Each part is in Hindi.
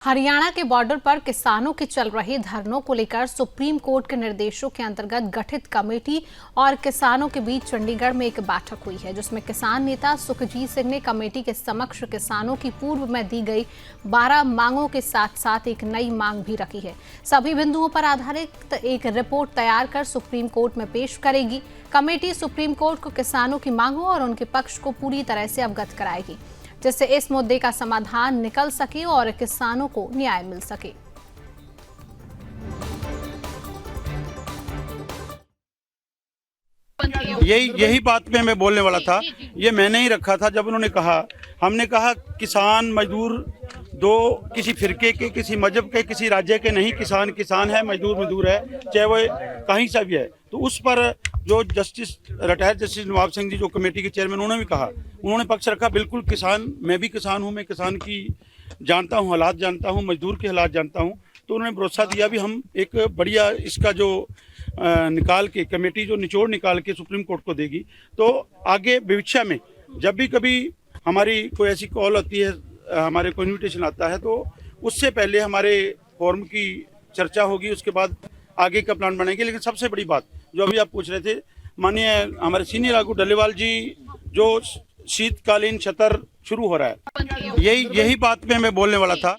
हरियाणा के बॉर्डर पर किसानों के चल रहे धरनों को लेकर सुप्रीम कोर्ट के निर्देशों के अंतर्गत गठित कमेटी और किसानों के बीच चंडीगढ़ में एक बैठक हुई है, जिसमें किसान नेता सुखजीत सिंह ने कमेटी के समक्ष किसानों की पूर्व में दी गई 12 मांगों के साथ साथ एक नई मांग भी रखी है। सभी बिंदुओं पर आधारित एक रिपोर्ट तैयार कर सुप्रीम कोर्ट में पेश करेगी। कमेटी सुप्रीम कोर्ट को किसानों की मांगों और उनके पक्ष को पूरी तरह से अवगत कराएगी, जिससे इस मुद्दे का समाधान निकल सके और किसानों को न्याय मिल सके। यही बात पे मैं बोलने वाला था। ये मैंने ही रखा था जब उन्होंने कहा, हमने कहा किसान मजदूर दो किसी फिरके के, किसी मजहब के, किसी राज्य के नहीं, किसान किसान है, मजदूर मजदूर है, चाहे वो कहीं से भी है। तो उस पर जो रिटायर्ड जस्टिस नवाब सिंह जी जो कमेटी के चेयरमैन, उन्होंने भी कहा, उन्होंने पक्ष रखा, बिल्कुल किसान, मैं भी किसान हूँ, मैं किसान की जानता हूँ, हालात जानता हूँ, मजदूर के हालात जानता हूँ। तो उन्होंने भरोसा दिया भी हम एक बढ़िया इसका जो निकाल के कमेटी जो निचोड़ निकाल के सुप्रीम कोर्ट को देगी, तो आगे भविष्य में जब भी कभी हमारी कोई ऐसी कॉल आती है, हमारे को इन्विटेशन आता है, तो उससे पहले हमारे फोरम की चर्चा होगी, उसके बाद आगे का प्लान बनेंगे। लेकिन सबसे बड़ी बात जो अभी आप पूछ रहे थे, माननीय हमारे सीनियर आगू डल्लेवाल जी, जो शीतकालीन सत्र शुरू हो रहा है, यही बात पे मैं बोलने वाला था।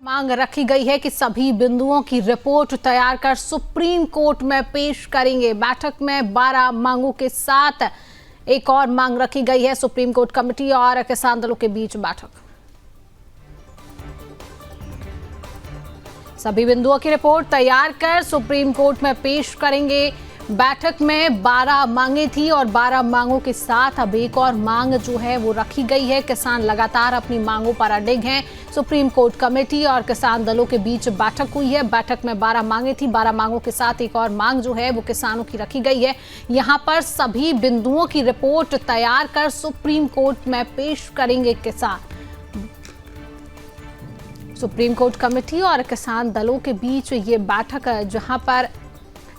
मांग रखी गई है कि सभी बिंदुओं की रिपोर्ट तैयार कर सुप्रीम कोर्ट में पेश करेंगे। बैठक में 12 मांगों के साथ एक और मांग रखी गई है। सुप्रीम कोर्ट कमेटी और किसान दलों के बीच बैठक, सभी बिंदुओं की रिपोर्ट तैयार कर सुप्रीम कोर्ट में पेश करेंगे। बैठक में 12 मांगे थी और 12 मांगों के साथ अब एक और मांग जो है वो रखी गई है। किसान लगातार अपनी मांगों पर अडिग हैं। सुप्रीम कोर्ट कमेटी और किसान दलों के बीच बैठक हुई है। बैठक में 12 मांगे थी, 12 मांगों के साथ एक और मांग जो है वो किसानों की रखी गई है। यहां पर सभी बिंदुओं की रिपोर्ट तैयार कर सुप्रीम कोर्ट में पेश करेंगे किसान। सुप्रीम कोर्ट कमेटी और किसान दलों के बीच ये बैठक, जहां पर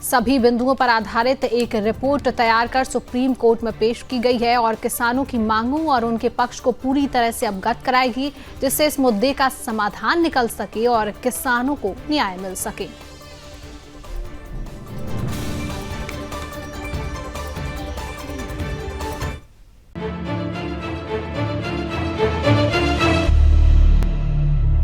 सभी बिंदुओं पर आधारित एक रिपोर्ट तैयार कर सुप्रीम कोर्ट में पेश की गई है और किसानों की मांगों और उनके पक्ष को पूरी तरह से अवगत कराएगी, जिससे इस मुद्दे का समाधान निकल सके और किसानों को न्याय मिल सके।